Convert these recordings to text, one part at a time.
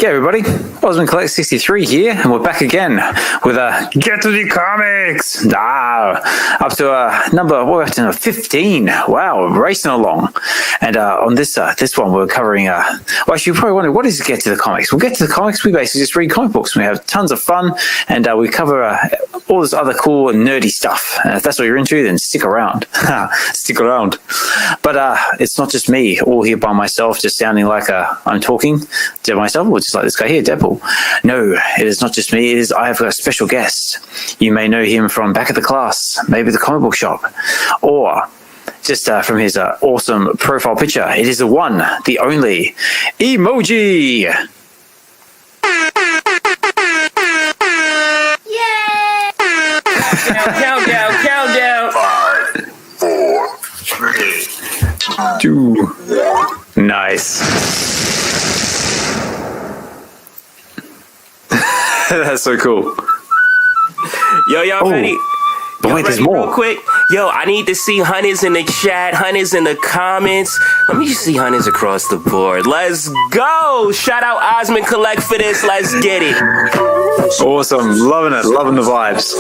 Okay, everybody, Ozman Collect 63 here, and we're back again with Get to the Comics! Up to we're up to 15. Wow, we're racing along. And on this one, we're covering, well, actually, you probably wonder, what is Get to the Comics? We'll Get to the Comics, we basically just read comic books. We have tons of fun, and we cover all this other cool and nerdy stuff. And if that's what you're into, then stick around. Stick around. But it's not just me, all here by myself, just sounding like I'm talking to myself, or just like this guy here, Deadpool. No, it is not just me. I have a special guest. You may know him from back at the class, maybe the comic book shop, or just from his awesome profile picture. It is the one, the only, Emojii. Yay! Countdown. 5, 4, 3, 2. Nice. That's so cool. Yo, y'all ready? But wait, there's more. Real quick. Yo, I need to see Hunters in the chat, Hunters in the comments. Let me see Hunters across the board. Let's go. Shout out Ozman Collect for this. Let's get it. Awesome. Loving it. Loving the vibes.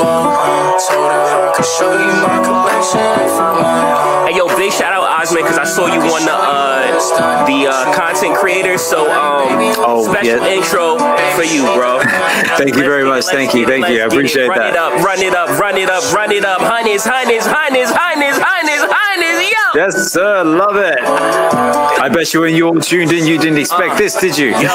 Hey, yo, big shout out Ozman, because I saw you on the content creator. So, special intro for you, bro. Thank you very much. Thank you. I appreciate that. Run it up. Hunters, yo. Yes, sir. Love it. I bet you when you all tuned in, you didn't expect this, did you? Yo,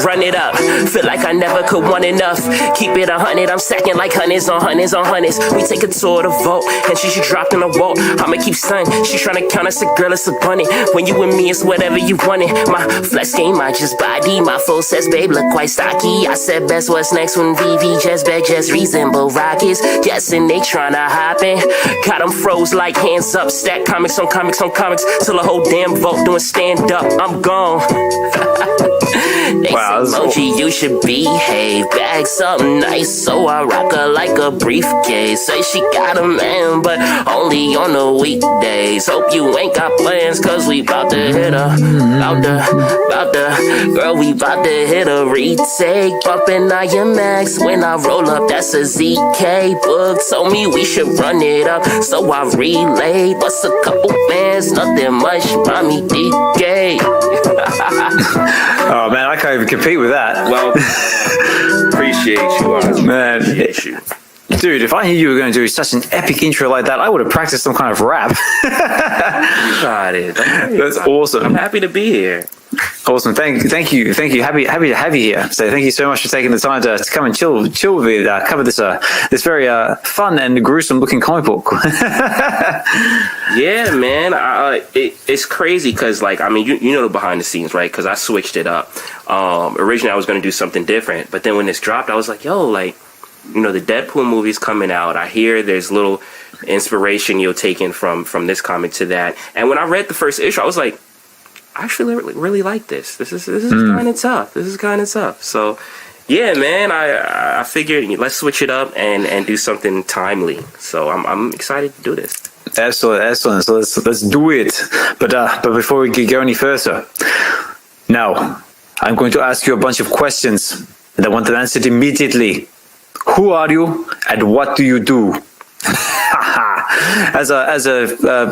run it up. Feel like I never could want enough. Keep it 100. I'm stacking like hunters on hunters on hunters. We take a tour to vote, and she dropped in a vault. I'ma keep stunning. She tryna count us a girl, it's a bunny. When you and me, it's whatever you want it. My flesh game, I just body. My full says, babe, look quite stocky. I said best, what's next when VeVe just back, just reasonable rockets. Yes, and they tryna hop in. Got them froze like hands up. Stack comics on comics on comics. Till the whole damn vote doing stand up. I'm gone. They wow, say, Emojii, you should behave. Bag something nice, so I rock her like a briefcase. Say she got a man, but only on the weekdays. Hope you ain't got plans, cause we bout to hit her. Girl, we bout to hit a retake. Bumpin' IMAX when I roll up, that's a ZK. Book told me we should run it up, so I relayed. Bust a couple bands, nothing much, mommy DK. Oh man, I can't even compete with that. Well, appreciate you, Ozman. Man, Appreciate you. dude, if I knew you were going to do such an epic intro like that, I would have practiced some kind of rap. You got it. That's awesome. I'm happy to be here. Awesome. Thank you. Happy to have you here. So thank you so much for taking the time to come and chill with me, cover this very fun and gruesome looking comic book. Yeah, man. It's crazy because, like, I mean, you know the behind the scenes, right? Because I switched it up. Originally, I was going to do something different, but then when this dropped, I was like, yo, like, you know, the Deadpool movie's coming out. I hear there's little inspiration you're taking from this comic to that. And when I read the first issue, I was like, I actually really like this. This is kind of tough. This is kind of tough. So, yeah, man, I figured let's switch it up and do something timely. So I'm excited to do this. Excellent. So let's do it. But before we go any further, now I'm going to ask you a bunch of questions, and I want them answered immediately. Who are you, and what do you do? As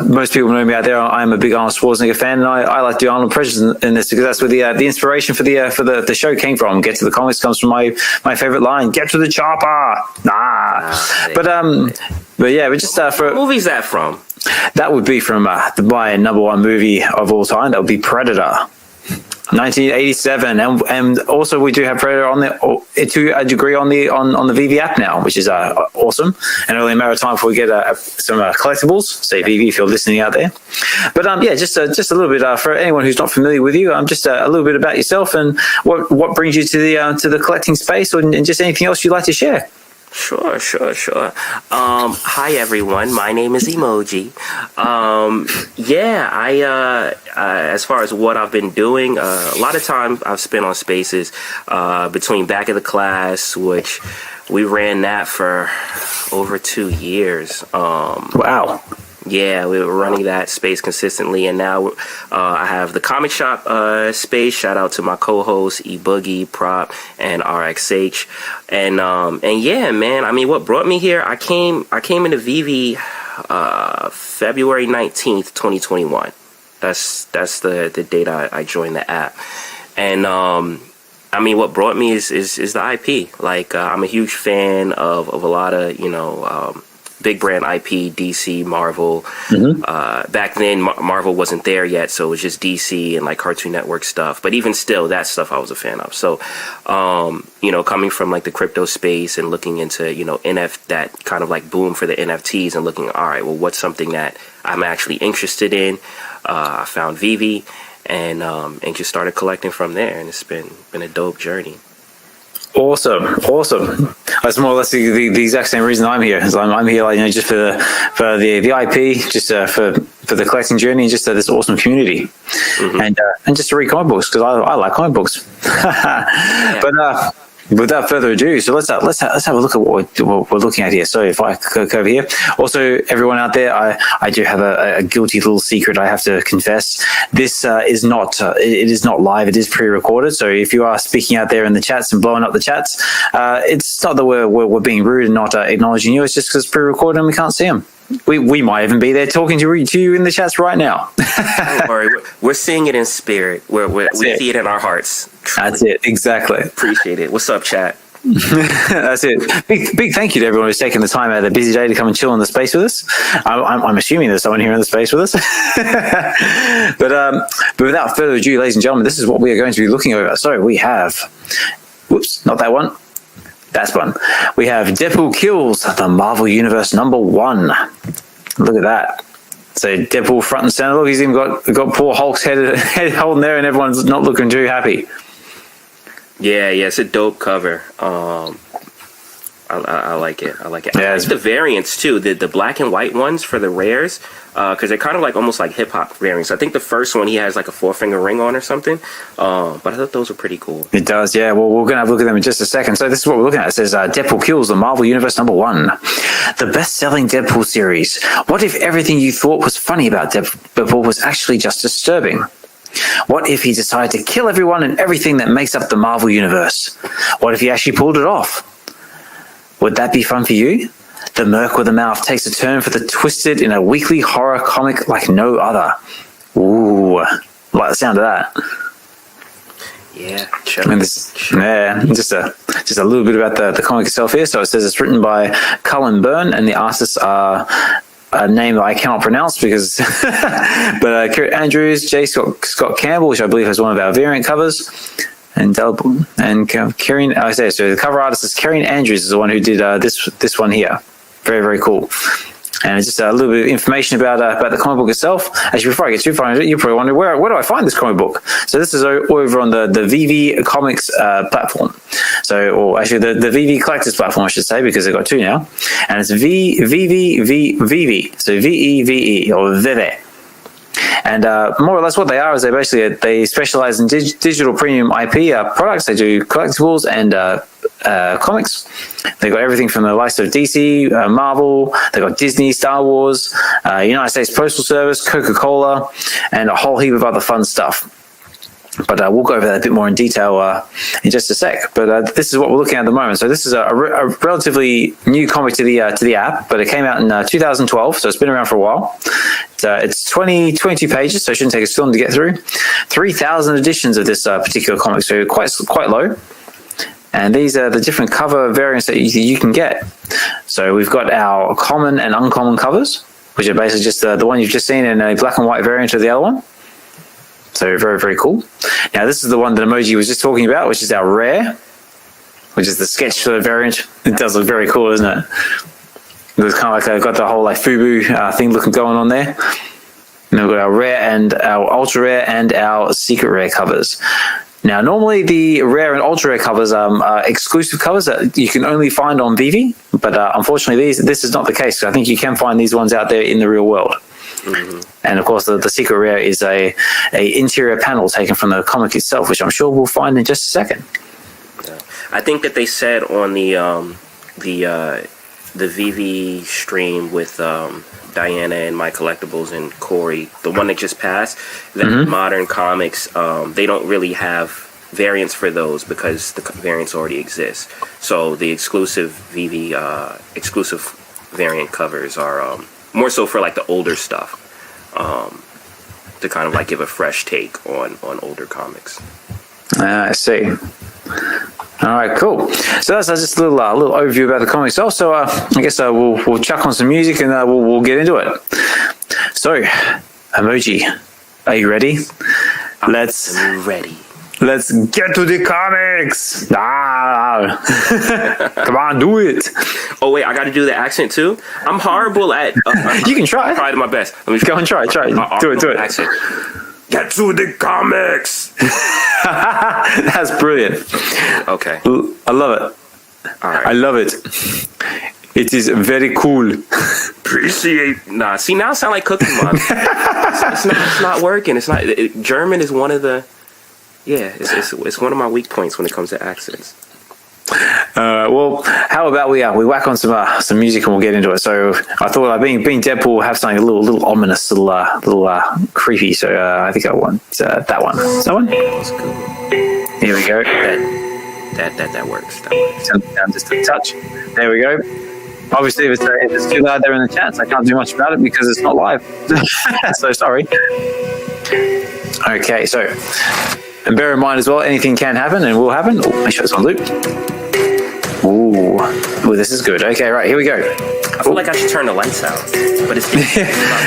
most people know me out there, I'm a big Arnold Schwarzenegger fan, and I like to do Arnold impressions in this because that's where the inspiration for the show came from. Get to the Comics comes from my favorite line: "Get to the chopper." But yeah, we just for what movie's that from? That would be from my #1 movie of all time. That would be Predator. 1987, and also we do have Predator on to a degree on the VeVe app now, which is awesome. And only a matter of time before we get some collectibles. Say VeVe if you're listening out there. But yeah, just a little bit for anyone who's not familiar with you. Just a little bit about yourself and what brings you to the collecting space, and just anything else you'd like to share. Sure. Hi everyone, my name is Emojii. As far as what I've been doing, a lot of time I've spent on spaces between back of the class, which we ran that for over 2 years. Wow. Yeah, we were running that space consistently, and now I have the comic shop space. Shout out to my co-hosts E Boogie, Prop, and RXH, and yeah, man. I mean, what brought me here? I came into VeVe February 19th, 2021. That's the date I joined the app, and I mean, what brought me is the IP. Like, I'm a huge fan of a lot of big brand IP, DC, Marvel. Back then, Marvel wasn't there yet, so it was just DC and like Cartoon Network stuff. But even still, that stuff I was a fan of. So, coming from like the crypto space and looking into that kind of like boom for the NFTs and looking, all right, well, what's something that I'm actually interested in? I found VeVe and just started collecting from there, and it's been a dope journey. Awesome. That's more or less the exact same reason I'm here. I'm here, just for the IP, just for the collecting journey, and just this awesome community, and just to read comic books because I like comic books. Yeah. But without further ado, so let's have a look at what we're looking at here. So if I go over here, also everyone out there, I do have a guilty little secret I have to confess. This is not it is not live. It is pre-recorded. So if you are speaking out there in the chats and blowing up the chats, it's not that we're being rude and not acknowledging you. It's just because it's pre-recorded and we can't see them. We might even be there talking to you in the chats right now. Don't worry, we're seeing it in spirit. We see it in our hearts. That's it, exactly. Appreciate it. What's up, chat? That's it. Big thank you to everyone who's taking the time out of their busy day to come and chill in the space with us. I'm assuming there's someone here in the space with us. But without further ado, ladies and gentlemen, this is what we are going to be looking over. So we have, whoops, not that one. That's one. We have Deadpool Kills the Marvel Universe #1. Look at that. So Deadpool front and center. Look, he's even got poor Hulk's head holding there, and everyone's not looking too happy. Yeah, it's a dope cover. I like it. I like the variants too. The black and white ones for the rares, because they're kind of like almost like hip hop variants. I think the first one he has like a 4-finger ring on or something. But I thought those were pretty cool. It does, yeah. Well, we're gonna have a look at them in just a second. So this is what we're looking at. It says Deadpool Kills the Marvel Universe #1, the best-selling Deadpool series. What if everything you thought was funny about Deadpool was actually just disturbing? What if he decided to kill everyone and everything that makes up the Marvel Universe? What if he actually pulled it off? Would that be fun for you? The Merc with a Mouth takes a turn for the twisted in a weekly horror comic like no other. Ooh, like the sound of that. Yeah, and just a little bit about the comic itself here. So it says it's written by Cullen Bunn, and the artists are a name that I cannot pronounce because, but Kieran Andrews, Scott Campbell, which I believe has one of our variant covers. And Dalibor and Kieran, so the cover artist is Kieran Andrews, is the one who did this one here. Very, very cool. And it's just a little bit of information about the comic book itself. Actually, before I get too far into it, you're probably wondering where do I find this comic book? So this is over on the VeVe Comics platform. So, or actually the VeVe Collectors platform, I should say, because they've got two now. And it's VeVe. So VeVe or VeVe. And more or less what they are is they specialize in digital premium IP products. They do collectibles and comics. They got everything from the likes of DC, Marvel. They got Disney, Star Wars, United States Postal Service, Coca-Cola, and a whole heap of other fun stuff. But we'll go over that a bit more in detail in just a sec. But this is what we're looking at the moment. So this is a relatively new comic to the app, but it came out in 2012, so it's been around for a while. It's 22 pages, so it shouldn't take us too long to get through. 3,000 editions of this particular comic, so quite low. And these are the different cover variants that you can get. So we've got our common and uncommon covers, which are basically just the one you've just seen in a black and white variant of the other one. So very, very cool. Now this is the one that Emojii was just talking about, which is our rare, which is the sketch sort of variant. It does look very cool, doesn't it? It's kind of like I've got the whole like FUBU thing going on there. And we've got our rare and our ultra rare and our secret rare covers. Now, normally the rare and ultra rare covers are exclusive covers that you can only find on VeVe, but unfortunately this is not the case. I think you can find these ones out there in the real world. Mm-hmm. And of course, the secret rare is a interior panel taken from the comic itself, which I'm sure we'll find in just a second. I think that they said on the the VeVe stream with Diana and My Collectables and Corey, the one that just passed, that Modern Comics, they don't really have variants for those because the variants already exist. So the exclusive VeVe exclusive variant covers are more so for like the older stuff, to kind of like give a fresh take on older comics. I see. All right, cool. So that's just a little overview about the comics. Also, I guess we'll chuck on some music and we'll get into it. So, Emojii, are you ready? I'm ready. Let's get to the comics. Come on, do it. Oh wait, I got to do the accent too. I'm horrible at. You can try. Try my best. Let me go and try. Do it. Accent. Get to the comics. That's brilliant. Okay. I love it. All right. I love it. It is very cool. Appreciate. Nah, see now I sound like Cookie Monster. It's not working. It's not. German is one of the. Yeah, it's one of my weak points when it comes to accents. Well, how about we whack on some music and we'll get into it. So I thought being Deadpool, we'll have something a little ominous, little creepy. So I think I want that one. Is that one? That's cool. Here we go. That works. That works. Turn it down just a touch. There we go. Obviously, if it's too loud there in the chats, I can't do much about it because it's not live. So sorry. Okay, so. And bear in mind as well, anything can happen and will happen. Oh, make sure it's on loop. Ooh, this is good. Okay, right, here we go. I feel like I should turn the lights out, but it's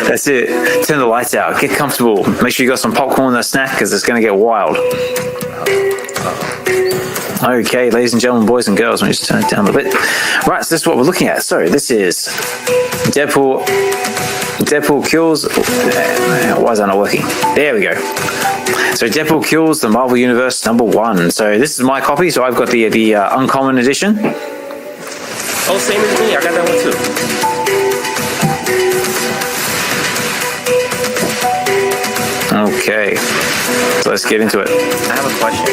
that's it. Turn the lights out. Get comfortable. Make sure you got some popcorn and a snack because it's going to get wild. Okay, ladies and gentlemen, boys and girls, let me just turn it down a bit. Right, so this is what we're looking at. So this is Deadpool kills. Why is that not working? There we go. So Deadpool kills the Marvel Universe #1. So this is my copy. So I've got the uncommon edition. Oh, same as me. I got that one too. Okay. So let's get into it. I have a question.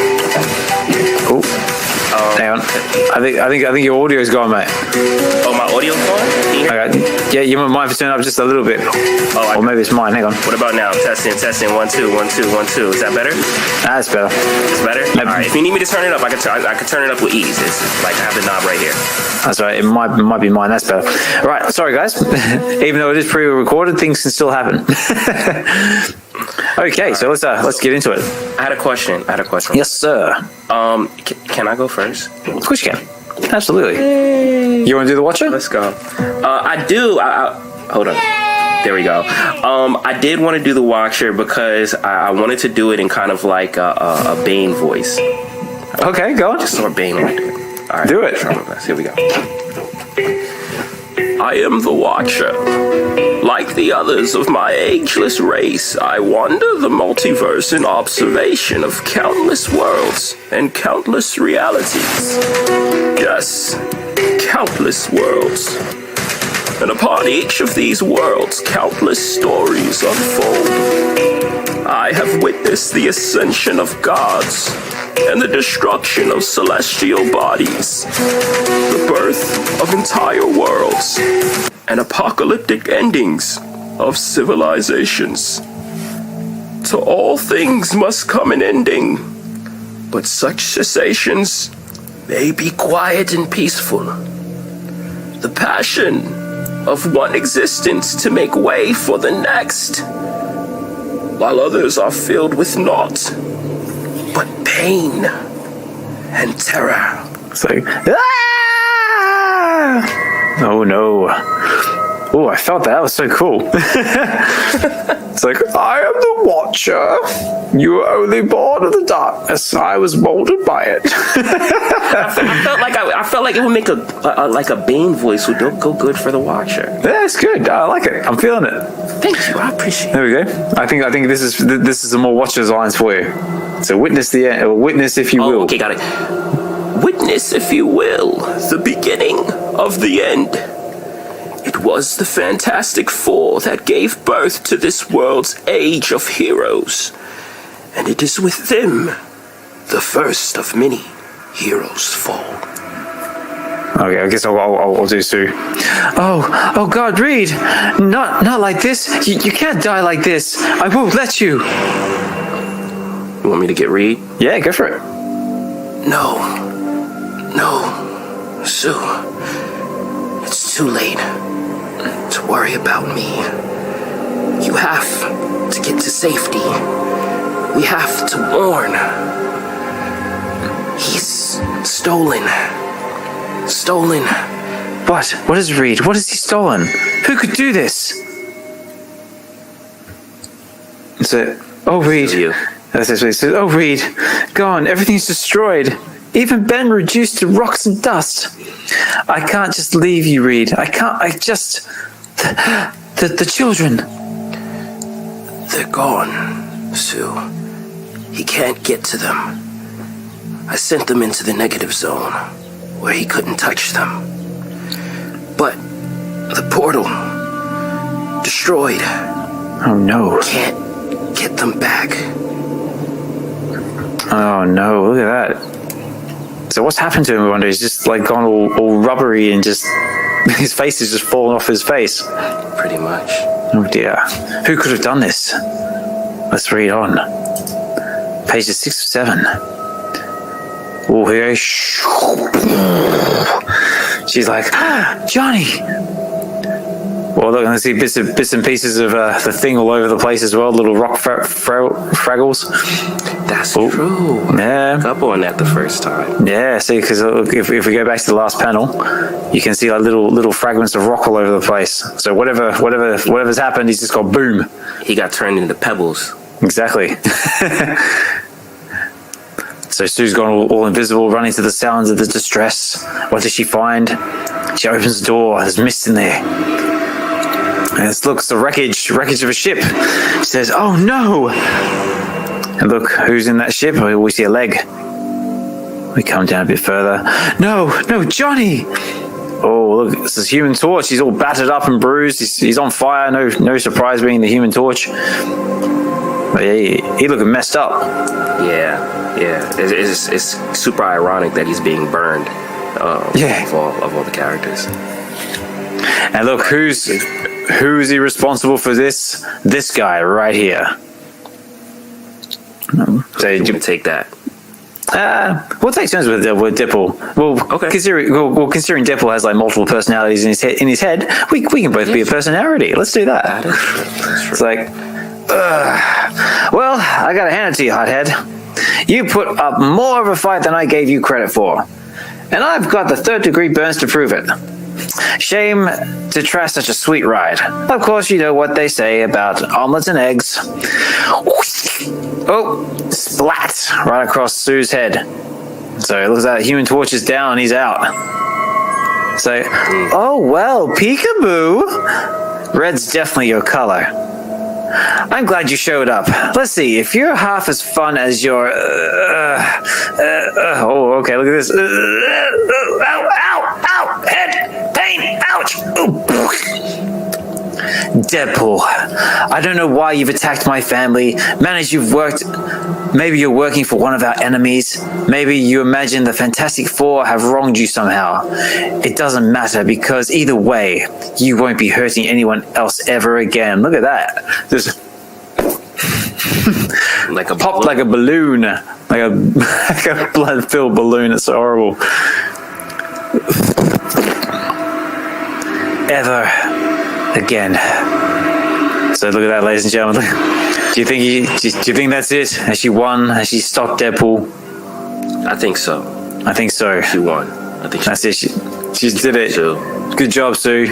Oh. Hang on. I think your audio's gone, mate. Oh, my audio's gone? Okay. Yeah, you might have to turn it up just a little bit. Oh, or maybe it's mine. Hang on. What about now? Testing. 1 2 1 2 1 2. Is that better? That's better. It's better? All right. If you need me to turn it up, I can turn it up with ease. It's like I have the knob right here. That's right. It might be mine. That's better. All right. Sorry, guys. Even though it is pre-recorded, things can still happen. Okay, so let's get into it. I had a question. Yes, sir. Can I go first? Of course you can. Absolutely. You want to do the watcher? Let's go. I do. Hold on. There we go. I did want to do the watcher because I wanted to do it in kind of like a Bane voice. Okay, go on. Just so Bane would do it. All right. Do it. Try my best. Here we go. I am the Watcher. Like the others of my ageless race, I wander the multiverse in observation of countless worlds and countless realities. Yes, countless worlds. And upon each of these worlds, countless stories unfold. I have witnessed the ascension of gods and the destruction of celestial bodies, the birth of entire worlds, and apocalyptic endings of civilizations. To all things must come an ending, but such cessations may be quiet and peaceful. The passion of one existence to make way for the next, while others are filled with naught but pain and terror. It's like, ah! Oh no. Oh, I felt that. That was so cool. It's like, I am the Watcher. You were only born of the darkness. I was molded by it. I felt like it would make a Bane voice would go good for the Watcher. Yeah, it's good. I like it. I'm feeling it. Thank you. I appreciate it. There we go. I think this is some more Watcher's lines for you. So witness if you will. Okay, got it. Witness if you will the beginning of the end. It was the Fantastic Four that gave birth to this world's age of heroes. And it is with them the first of many heroes fall. Okay, I guess I'll do Sue. Oh God, Reed! Not like this. You can't die like this. I won't let you. You want me to get Reed? Yeah, go for it. No, Sue. It's too late to worry about me. You have to get to safety. We have to warn. He's stolen. What? What is Reed? What has he stolen? Who could do this? So, Reed. You. That's what he says. Oh, Reed, gone. Everything's destroyed. Even Ben reduced to rocks and dust. I can't just leave you, Reed. I can't. The children. They're gone, Sue. He can't get to them. I sent them into the negative zone, where he couldn't touch them. But the portal, destroyed. Oh, no. Can't get them back. Oh, no. Look at that. So what's happened to him, I wonder? He's just like gone all rubbery and just his face is just fallen off his face. Pretty much. Oh dear. Who could have done this? Let's read on. Pages 6 or 7. Oh, here. She's like, Johnny! Well, look, I see bits and pieces of the thing all over the place as well. Little rock fraggles. That's true. Yeah. Pick up on that the first time. Yeah, see, because if we go back to the last panel, you can see like little fragments of rock all over the place. So whatever's happened, he's just got boom. He got turned into pebbles. Exactly. So Sue's gone all invisible, running to the sounds of the distress. What does she find? She opens the door. There's mist in there. And it looks the wreckage of a ship. She says, "Oh no!" And look, who's in that ship? We see a leg. We come down a bit further. No, Johnny! Oh, look, this is Human Torch. He's all battered up and bruised. He's on fire. No surprise being the Human Torch. But yeah, he looking messed up. Yeah. It's super ironic that he's being burned. Of all the characters. And look, who's he responsible for this? This guy right here. So you can take that. We'll take turns with Deadpool. Well, okay. Considering Deadpool has like multiple personalities in his head, we can both be a personality. Let's do that. That is true. It's like, well, I gotta hand it to you, hothead. You put up more of a fight than I gave you credit for, and I've got the 3rd-degree burns to prove it. Shame to try such a sweet ride. Of course, you know what they say about omelets and eggs. Oh, splat right across Sue's head. So it looks like Human Torch is down. He's out. So, oh well, peekaboo. Red's definitely your color. I'm glad you showed up. Let's see, if you're half as fun as your... okay, look at this. Ow, head, pain, ouch. Ooh. Deadpool, I don't know why you've attacked my family. Maybe you're working for one of our enemies. Maybe you imagine the Fantastic Four have wronged you somehow. It doesn't matter, because either way, you won't be hurting anyone else ever again. Look at that. Just like a popped like a balloon. Like a blood-filled balloon. It's so horrible. Ever again. So look at that, ladies and gentlemen. Do you think that's it? Has she won? Has she stopped Deadpool? I think so. She won. I think that's it. She did it. Sue. Good job, Sue.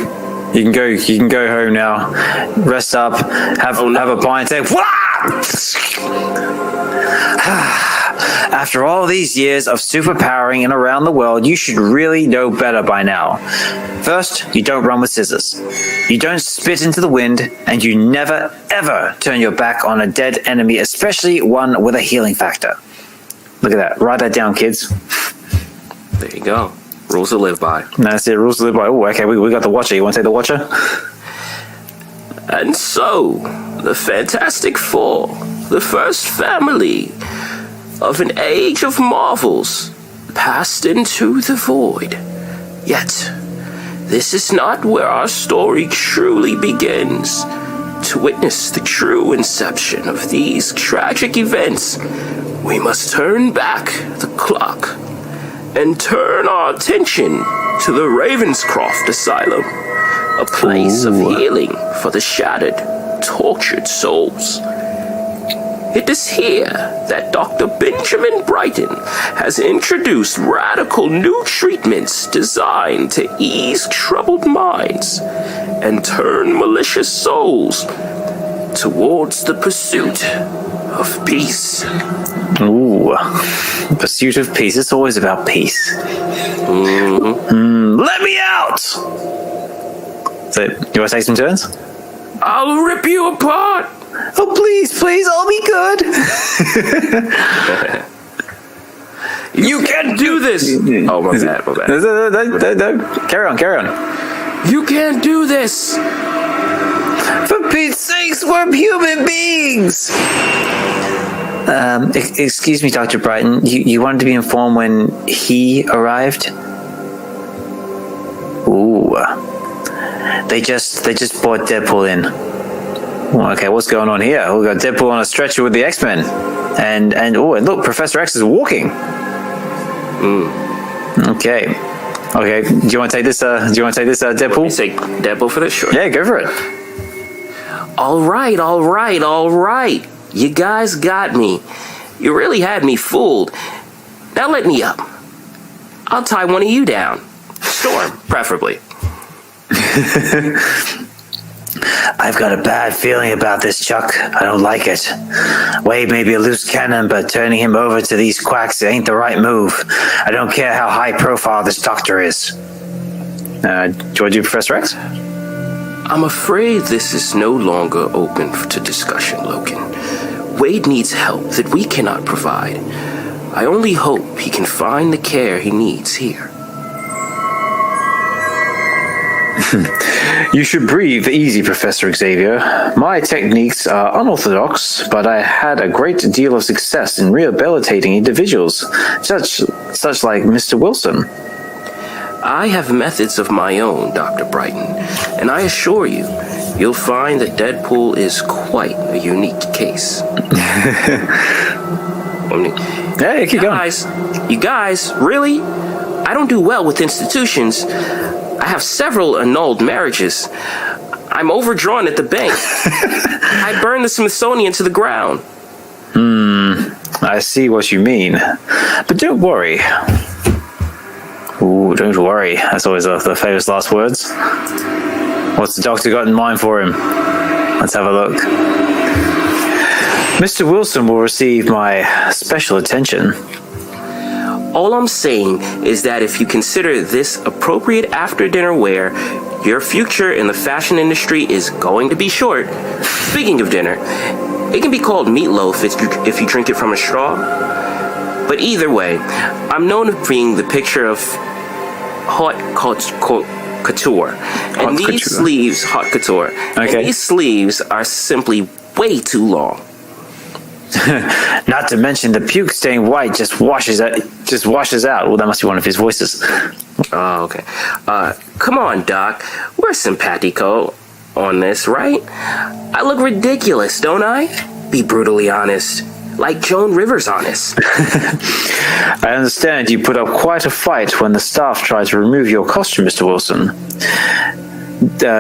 You can go home now. Rest up. Have a pint. Take. After all these years of superpowering and around the world, you should really know better by now. First, you don't run with scissors. You don't spit into the wind, and you never, ever turn your back on a dead enemy, especially one with a healing factor. Look at that. Write that down, kids. There you go. Rules to live by. That's it. Rules to live by. Oh, okay. We got the Watcher. You want to take the Watcher? And so, the Fantastic Four, the first family of an age of marvels, passed into the void Yet, this is not where our story truly begins. To witness the true inception of these tragic events, we must turn back the clock and turn our attention to the Ravenscroft Asylum, a place of healing for the shattered, tortured souls. It is here that Dr. Benjamin Brighton has introduced radical new treatments designed to ease troubled minds and turn malicious souls towards the pursuit of peace. Ooh, pursuit of peace. It's always about peace. Let me out! So, you want to take some turns? I'll rip you apart! Oh, please, I'll be good. You can't do this! Oh, my bad. No. Carry on. You can't do this! For Pete's sakes, we're human beings! Excuse me, Dr. Brighton. You wanted to be informed when he arrived? Ooh. They just brought Deadpool in. Okay, what's going on here? We got Deadpool on a stretcher with the X-Men, and look, Professor X is walking. Okay. Do you want to take this? Deadpool? You say Deadpool for this? Sure. Yeah, go for it. All right. You guys got me. You really had me fooled. Now let me up. I'll tie one of you down. Storm, preferably. I've got a bad feeling about this, Chuck. I don't like it. Wade may be a loose cannon, but turning him over to these quacks ain't the right move. I don't care how high profile this doctor is. Do you want to do Professor X? I'm afraid this is no longer open to discussion, Logan. Wade needs help that we cannot provide. I only hope he can find the care he needs here. You should breathe easy, Professor Xavier. My techniques are unorthodox, but I had a great deal of success in rehabilitating individuals, such like Mr. Wilson. I have methods of my own, Dr. Brighton, and I assure you, you'll find that Deadpool is quite a unique case. Yeah, keep going. You guys, really? I don't do well with institutions. I have several annulled marriages. I'm overdrawn at the bank. I burned the Smithsonian to the ground. I see what you mean. But don't worry. Ooh, don't worry. That's always the famous last words. What's the doctor got in mind for him? Let's have a look. Mr. Wilson will receive my special attention. All I'm saying is that if you consider this appropriate after-dinner wear, your future in the fashion industry is going to be short. Speaking of dinner, it can be called meatloaf if you drink it from a straw. But either way, I'm known for being the picture of haute couture. And these sleeves, haute couture. Okay. And these sleeves are simply way too long. Not to mention the puke stain white just washes out. Well, that must be one of his voices. Oh, okay. Come on, Doc. We're simpatico on this, right? I look ridiculous, don't I? Be brutally honest. Like Joan Rivers honest. I understand you put up quite a fight when the staff tried to remove your costume, Mr. Wilson.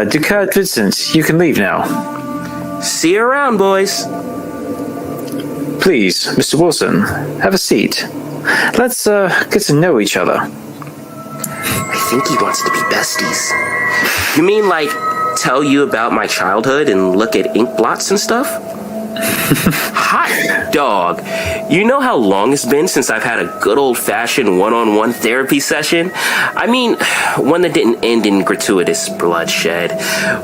Ducat Vincent, you can leave now. See you around, boys. Please, Mr. Wilson, have a seat. Let's get to know each other. I think he wants to be besties. You mean like tell you about my childhood and look at ink blots and stuff? Hot dog. You know how long it's been since I've had a good old-fashioned one-on-one therapy session? I mean, one that didn't end in gratuitous bloodshed.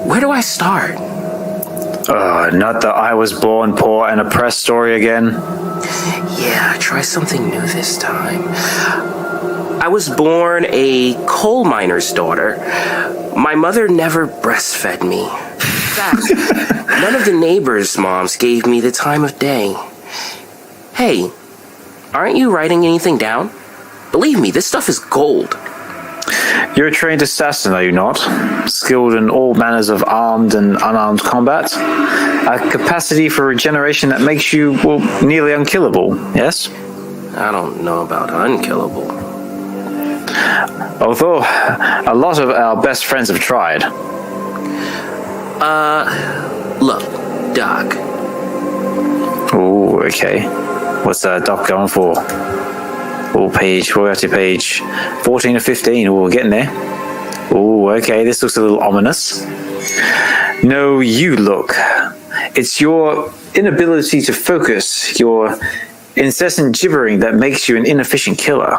Where do I start? Not the I was born poor and oppressed story again. Yeah, try something new this time. I was born a coal miner's daughter. My mother never breastfed me. In fact, none of the neighbors' moms gave me the time of day. Hey, aren't you writing anything down? Believe me, this stuff is gold. You're a trained assassin, are you not? Skilled in all manners of armed and unarmed combat? A capacity for regeneration that makes you, well, nearly unkillable, yes? I don't know about unkillable. Although a lot of our best friends have tried. Look, Doc. Oh, okay. What's Doc going for? Oh, we're at page 14 or 15. Oh, we're getting there. Oh, okay, this looks a little ominous. No, you look. It's your inability to focus, your incessant gibbering that makes you an inefficient killer.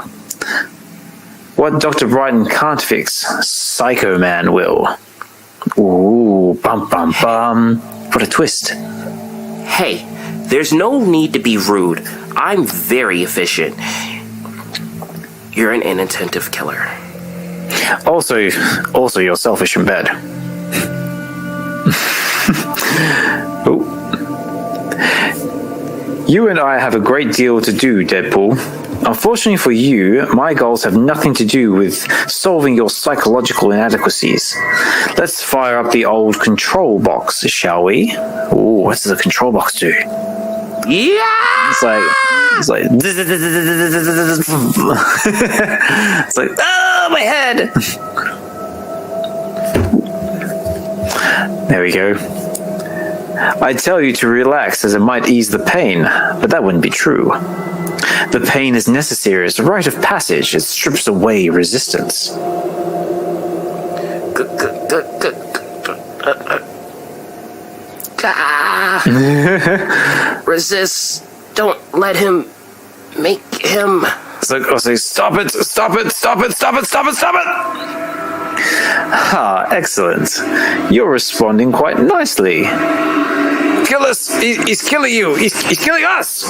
What Dr. Brighton can't fix, Psycho Man will. Ooh, bum bum bum. What a twist. Hey, there's no need to be rude. I'm very efficient. You're an inattentive killer. Also you're selfish in bed. Oh. You and I have a great deal to do, Deadpool. Unfortunately for you, my goals have nothing to do with solving your psychological inadequacies. Let's fire up the old control box, shall we? Ooh, what does the control box do? Yeah! It's like it's like, oh, my head! There we go. I tell you to relax as it might ease the pain, but that wouldn't be true. The pain is necessary as a rite of passage. It strips away resistance. Resist. Don't let him make him. So stop it! Stop it! Stop it! Stop it! Stop it! Stop it! Ah, excellent. You're responding quite nicely. Kill us! He's killing you! He's killing us!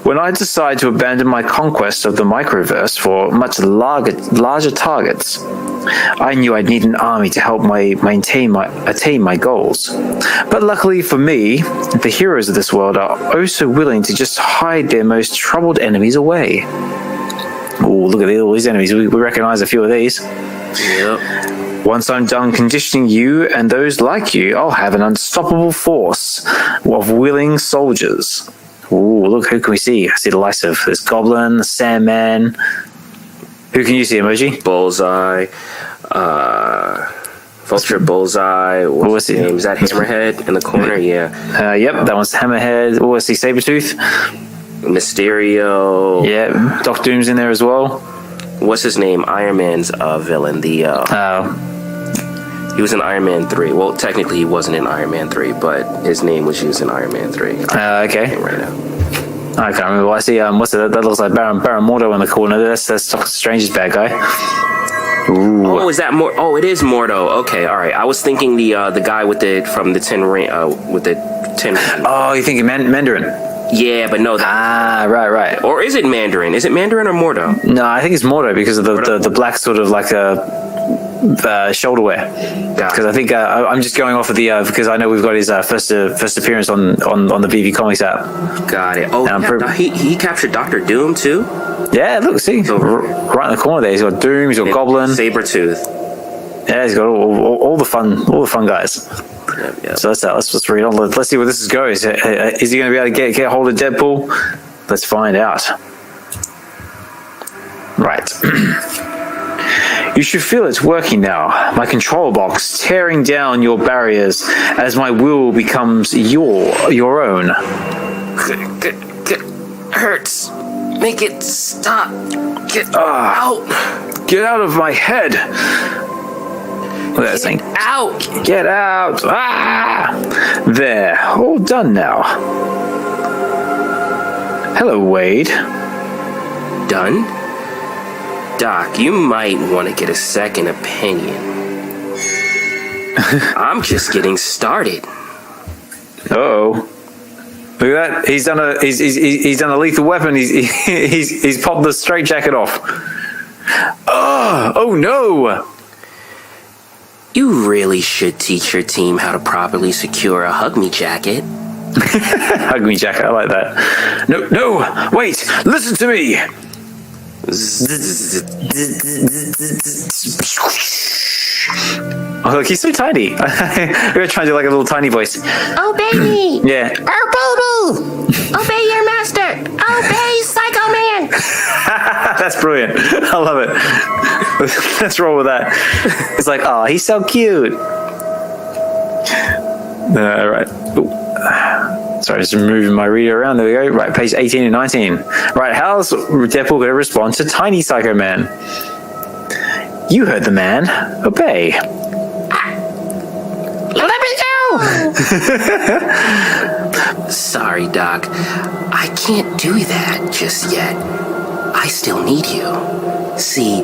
When I decide to abandon my conquest of the microverse for much larger targets, I knew I'd need an army to help attain my goals. But luckily for me, the heroes of this world are oh so willing to just hide their most troubled enemies away. Oh, look at all these enemies. We recognize a few of these. Yep. Once I'm done conditioning you and those like you, I'll have an unstoppable force of willing soldiers. Ooh, look, who can we see? I see the likes of this Goblin, the Sandman. Who can you see, Emojii? Bullseye. Vulture, Bullseye. What's his name? Is that Hammerhead in the corner? Yeah. Yep, that one's Hammerhead. Oh, I see Sabretooth. Mysterio. Yeah, Doc Doom's in there as well. What's his name? Iron Man's villain. He was in Iron Man 3. Well, technically he wasn't in Iron Man 3, but his name was used in Iron Man 3. Okay. Right now. I can't remember. I see. That looks like Baron Mordo in the corner. That's Doctor Strange's bad guy. Ooh. Oh, is that Mordo? Oh, it is Mordo. Okay, all right. I was thinking the guy with the tin ring with the tin. Oh, you're thinking Mandarin? Yeah, but no. Right. Or is it Mandarin? Is it Mandarin or Mordo? No, I think it's Mordo because of the black sort of like shoulder wear. Because I think I'm just going off of the because I know we've got his first appearance on the VeVe Comics app. Got it. Oh, he captured Doctor Doom too. Yeah, look, see, so, right in the corner there, he's got Doom, he's got Goblin, Sabretooth. Yeah, he's got all the fun guys. Yep. So let's read on. Let's see where this goes. Is he going to be able to get a hold of Deadpool? Let's find out. Right. You should feel it's working now. My control box tearing down your barriers as my will becomes your own. Hurts. Make it stop. Get out. Get out of my head. Look at that thing. Out. Get out. Ah! There. All done now. Hello, Wade. Done? Doc, you might want to get a second opinion. I'm just getting started. Uh-oh. Look at that. He's done a lethal weapon. He's popped the straitjacket off. Oh no. You really should teach your team how to properly secure a Hug Me jacket. Hug Me jacket, I like that. No, wait, listen to me. Oh, look, he's so tiny. We're gonna try and do like a little tiny voice. Obey me! Yeah. Obey me! Obey your master! Obey Psycho Man! That's brilliant. I love it. Let's roll with that. It's like, oh, he's so cute. All right. Ooh. Sorry, just moving my reader around. There we go. Right, page 18 and 19. Right, how's Deadpool going to respond to Tiny Psycho Man? You heard the man. Obey. Let me go! Sorry, Doc. I can't do that just yet. I still need you. See,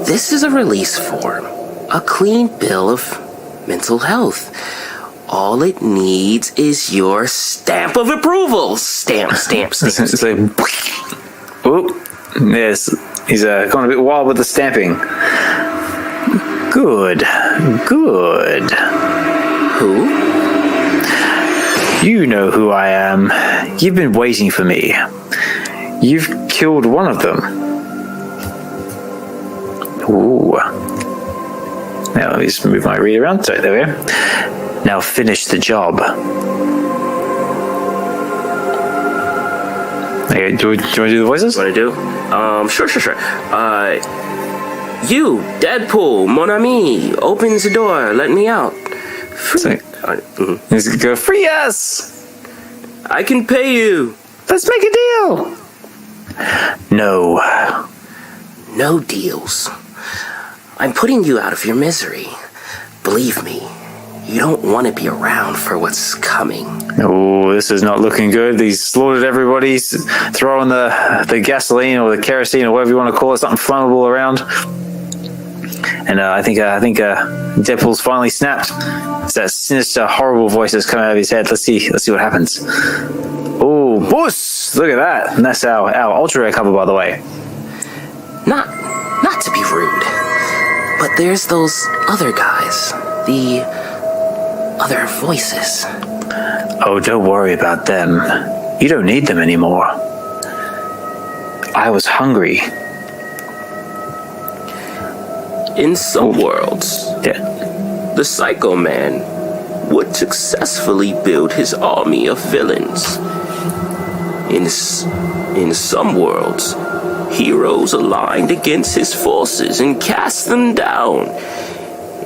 this is a release form. A clean bill of mental health. All it needs is your stamp of approval. Stamp. It's like, oh, yes, he's gone a bit wild with the stamping. Good. Who? You know who I am. You've been waiting for me. You've killed one of them. Ooh. Now let me just move my reader around. Sorry, there we go. Now finish the job. Okay, do you want to do the voices? What I do? Sure. You, Deadpool, mon ami, opens the door, let me out. He's gonna go, free us! I can pay you. Let's make a deal! No. No deals. I'm putting you out of your misery. Believe me, you don't want to be around for what's coming. Oh, this is not looking good. He's slaughtered everybody. He's throwing the gasoline or the kerosene or whatever you want to call it, something flammable around. And I think Deadpool's finally snapped. It's that sinister, horrible voice that's coming out of his head. Let's see what happens. Oh, boss! Look at that. And that's our ultra rare cover, by the way. Not to be rude, but there's those other guys. The other voices. Oh, don't worry about them. You don't need them anymore. I was hungry. In some worlds, Yeah. the Psycho Man would successfully build his army of villains. In some worlds, heroes aligned against his forces and cast them down.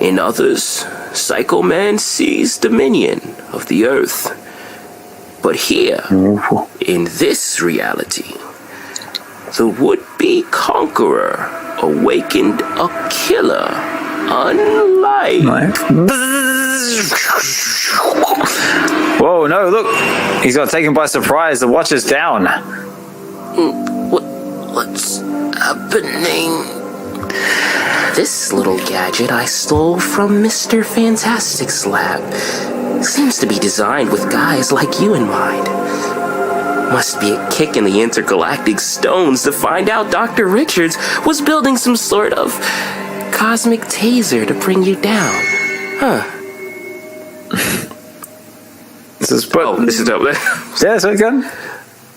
In others, Psycho Man seized dominion of the earth. But here, in this reality, the would-be conqueror awakened a killer unlike... Whoa, no, look! He's got taken by surprise. The watch is down. What's happening? This little gadget I stole from Mr. Fantastic's lab. Seems to be designed with guys like you in mind. Must be a kick in the intergalactic stones to find out Dr. Richards was building some sort of cosmic taser to bring you down. Huh. This is dope. Yeah, that's what good.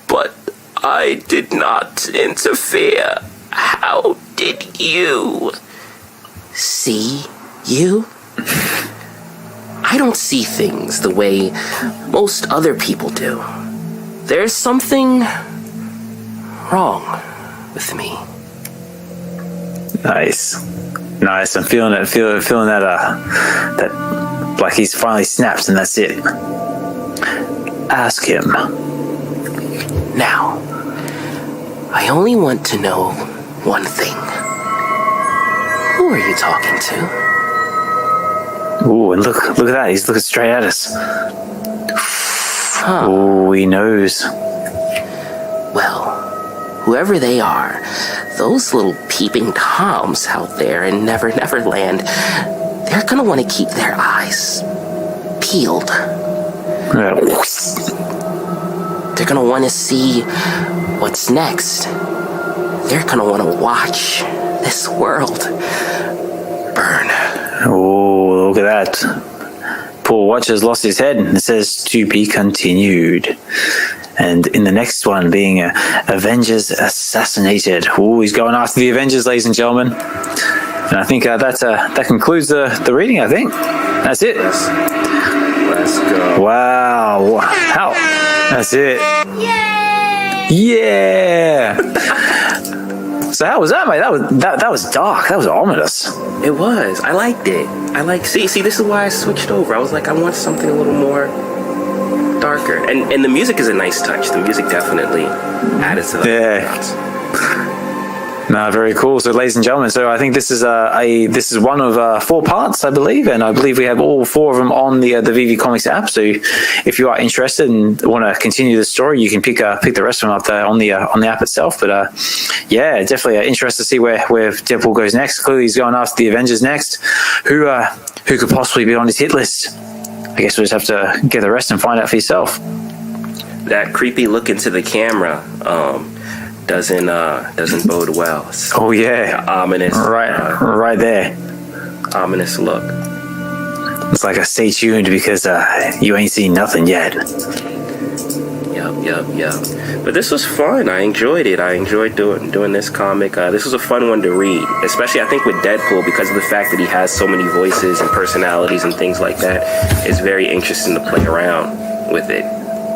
But I did not interfere. How did you? See you? I don't see things the way most other people do. There's something wrong with me. Nice. I'm feeling it. Feeling that like he's finally snapped and that's it. Ask him. Now, I only want to know one thing. Who are you talking to? Ooh, and look at that. He's looking straight at us. Huh. Oh, he knows. Well, whoever they are, those little peeping toms out there in Never Never Land, they're gonna want to keep their eyes peeled. They're gonna want to see what's next. They're gonna want to watch this world burn. Oh, look at that. Poor Watch has lost his head. It says to be continued. And in the next one being Avengers Assassinated. Ooh, he's going after the Avengers, ladies and gentlemen. And I think that concludes the reading, I think. That's it. Let's go. Wow. How? That's it. Yeah. So how was that, mate? That was dark. That was ominous. It was. I liked it. See, this is why I switched over. I was like, I want something a little more darker. And the music is a nice touch. The music definitely added to that. Yeah. No, very cool. So, ladies and gentlemen, so I think this is this is one of 4 parts, I believe, and I believe we have all 4 of them on the VeVe Comics app. So, if you are interested and want to continue the story, you can pick the rest of them up there on the app itself. But yeah, definitely interested to see where Deadpool goes next. Clearly, he's going after the Avengers next. Who could possibly be on his hit list? I guess we'll just have to get the rest and find out for yourself. That creepy look into the camera. Doesn't bode well. Oh yeah, ominous. Right there. Ominous look. It's like a stay tuned because you ain't seen nothing yet. Yep. But this was fun. I enjoyed it. I enjoyed doing this comic. This was a fun one to read, especially I think with Deadpool because of the fact that he has so many voices and personalities and things like that. It's very interesting to play around with it.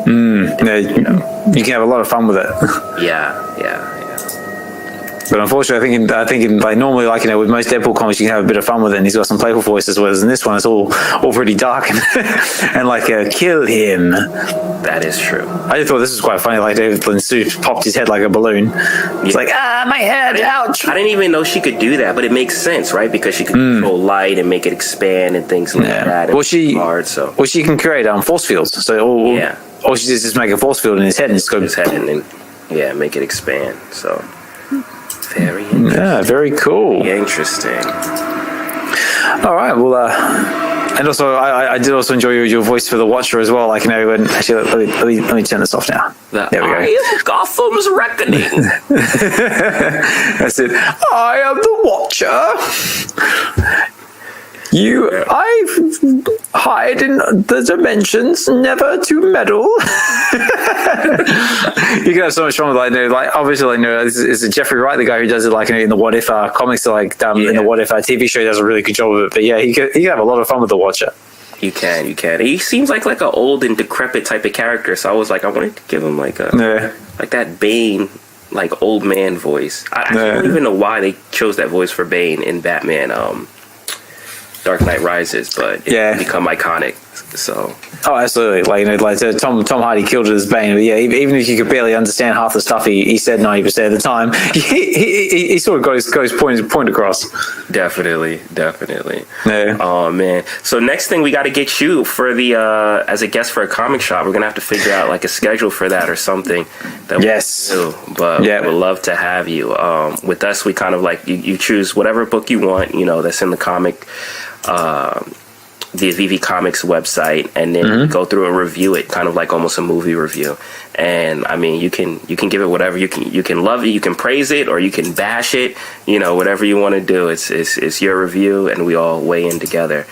Yeah, you can have a lot of fun with it. Yeah. But unfortunately, I think in like normally, like with most Deadpool comics, you can have a bit of fun with it, and he's got some playful voices. Whereas in this one, it's all pretty dark and like kill him. That is true. I just thought this was quite funny. Like David Linsu popped his head like a balloon. He's like, my head, ouch! I didn't even know she could do that, but it makes sense, right? Because she can control light and make it expand and things like that. Well, she can create force fields. So all she does is just make a force field in his head and just go his head and then make it expand. So. Very interesting. Yeah, very cool. Very interesting. All right, well, and also I did also enjoy your voice for the Watcher as well. Like actually, let me turn this off now. There we go. I am Gotham's reckoning. That's it. I am the Watcher. I hide in the dimensions, never to meddle. You can have so much fun with obviously it's Jeffrey Wright, the guy who does it in the What If comics, in the What If TV show, does a really good job of it. But yeah, he can have a lot of fun with the Watcher. You can. He seems like an old and decrepit type of character, so I was like, I wanted to give him like that Bane, like old man voice. I don't even know why they chose that voice for Bane in Batman. Dark Knight Rises, but it's become iconic. So absolutely, Tom Hardy killed it as Bane. But yeah, even if you could barely understand half the stuff he said 90% of the time, he sort of got his point across. Definitely. Yeah. Oh man! So next thing we got to get you for the as a guest for a comic shop. We're gonna have to figure out like a schedule for that or something. Yes. We do. But we'd love to have you. With us, we kind of like you choose whatever book you want. That's in the comic. The VeVe Comics website, and then go through and review it, kind of like almost a movie review. And I mean, you can give it whatever you can love it, you can praise it, or you can bash it. Whatever you want to do. It's your review, and we all weigh in together.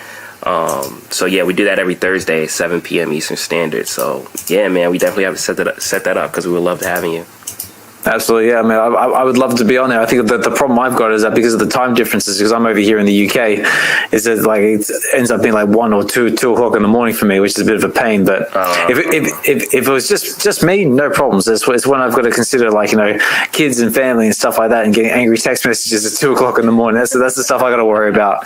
So yeah, we do that every Thursday, 7 p.m. Eastern Standard. So yeah, man, we definitely have to set that up because we would love having you. Absolutely, yeah. I mean, I would love to be on there. I think that the problem I've got is that because of the time differences, because I'm over here in the UK, is that it ends up being like 1 or 2 o'clock in the morning for me, which is a bit of a pain. But if it was just me, no problems. It's when I've got to consider kids and family and stuff like that, and getting angry text messages at 2 o'clock in the morning. That's the stuff I got to worry about.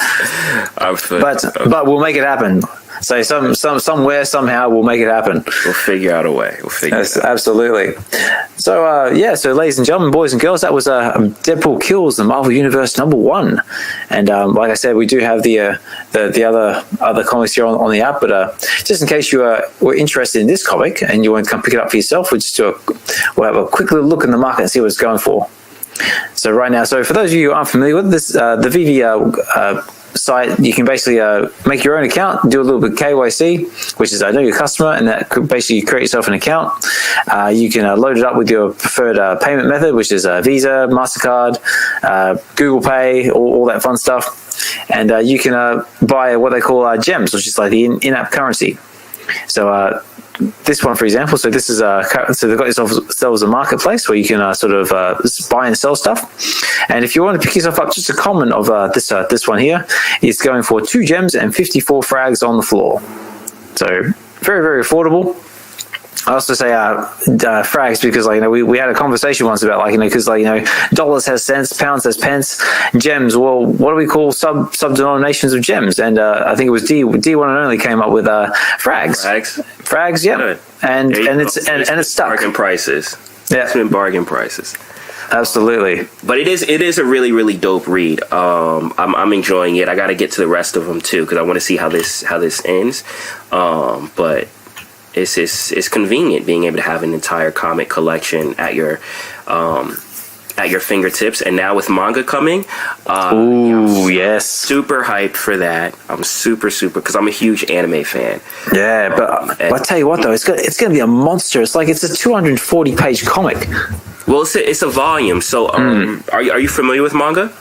But we'll make it happen. So somewhere, somehow, we'll make it happen. We'll figure out a way. Absolutely. So, so ladies and gentlemen, boys and girls, that was Deadpool Kills the Marvel Universe #1. And like I said, we do have the other comics here on the app. But just in case you were interested in this comic and you want to come pick it up for yourself, we'll have a quick little look in the market and see what it's going for. So right now, for those of you who aren't familiar with this, the VeVe site, you can basically make your own account, do a little bit of KYC, which is I know your customer, and that could basically create yourself an account. You can load it up with your preferred payment method, which is Visa, MasterCard, Google Pay, all that fun stuff. And you can buy what they call gems, which is like the in-app currency. So this one, for example. So this is so they've got themselves a marketplace where you can sort of buy and sell stuff. And if you want to pick yourself up just a comment of this one here, it's going for 2 gems and 54 frags on the floor. So very, very affordable. I also say frags because, like, you know, we had a conversation once about, like, you know, because, like, you know, dollars has cents, pounds has pence, gems. Well, what do we call sub denominations of gems? And I think it was D1 and only came up with frags. Frags, yeah. Good. And it's stuck. Bargain prices. Yeah, It's been bargain prices. Absolutely. But it is a really, really dope read. I'm enjoying it. I got to get to the rest of them too because I want to see how this ends. But it's convenient being able to have an entire comic collection at your fingertips. And now with manga coming, yes, super hyped for that. I'm super because I'm a huge anime fan. Yeah, but I tell you what though, it's gonna be a monster. It's like it's a 240-page comic. Well, it's a volume. So are you familiar with manga?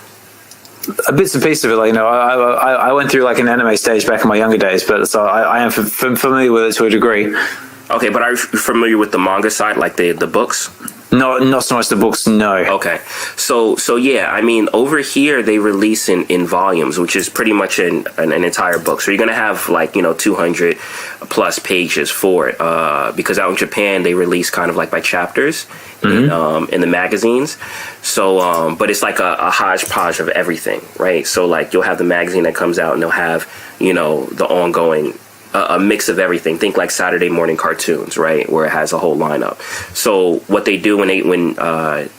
A bits and pieces of it, like, you know, I went through like an anime stage back in my younger days, but so I am familiar with it to a degree. Okay, but are you familiar with the manga side, like the books? No, not so much the books, no. Okay. So yeah, I mean, over here they release in volumes, which is pretty much an entire book. So you're going to have, like, you know, 200 plus pages for it, because out in Japan they release kind of like by chapters in the magazines. So, but it's like a hodgepodge of everything, right? So, like, you'll have the magazine that comes out and they'll have, you know, the ongoing a mix of everything. Think like Saturday morning cartoons, right, where it has a whole lineup. So what they do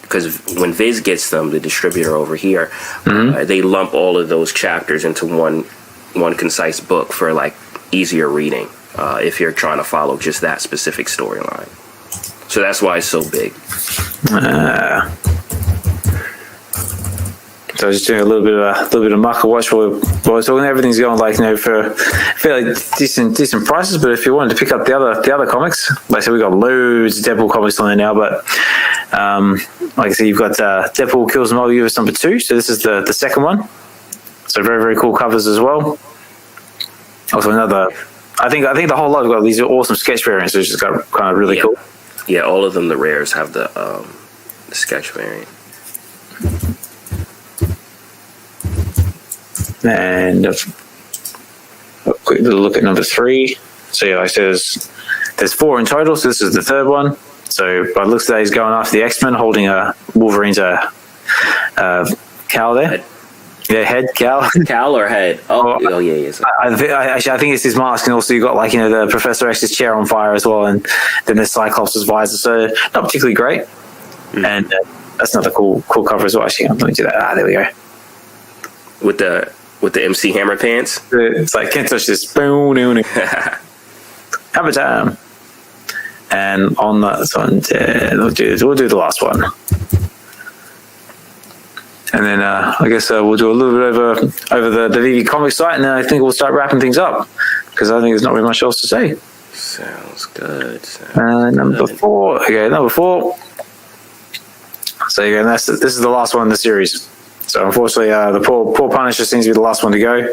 because when Viz gets them, the distributor over here, they lump all of those chapters into one concise book for, like, easier reading if you're trying to follow just that specific storyline. So that's why it's so big. So I was just doing a little bit of market watch while we're talking. Everything's going, like, you know, for fairly decent prices. But if you wanted to pick up the other comics, like I said, we got loads of Deadpool comics on there now. But like I said, you've got Deadpool Kills Them All Universe number 2. So this is the second one. So very, very cool covers as well. Also another. I think the whole lot have got these awesome sketch variants, which is kind of really cool. Yeah, all of them, the rares, have the sketch variant. And a quick little look at number 3. So yeah, like I said, there's 4 in total. So this is the third one. So by the looks of that, he's going after the X-Men, holding a Wolverine's cowl there. Yeah, head, cowl. Cowl or head? Oh yeah, yes. I think it's his mask, and also you got, like, you know, the Professor X's chair on fire as well, and then there's Cyclops' visor. So not particularly great. And that's another cool cover as well. Actually, let me do that. There we go. With the MC Hammer pants. It's like, can't touch this. Boom. Have a time. And on that one, we'll do the last one. And then I guess we'll do a little bit over the VeVe Comics site, and then I think we'll start wrapping things up because I think there's not really much else to say. Sounds good. Number 4. Okay, number 4. So again, this is the last one in the series. So unfortunately, the poor Punisher seems to be the last one to go.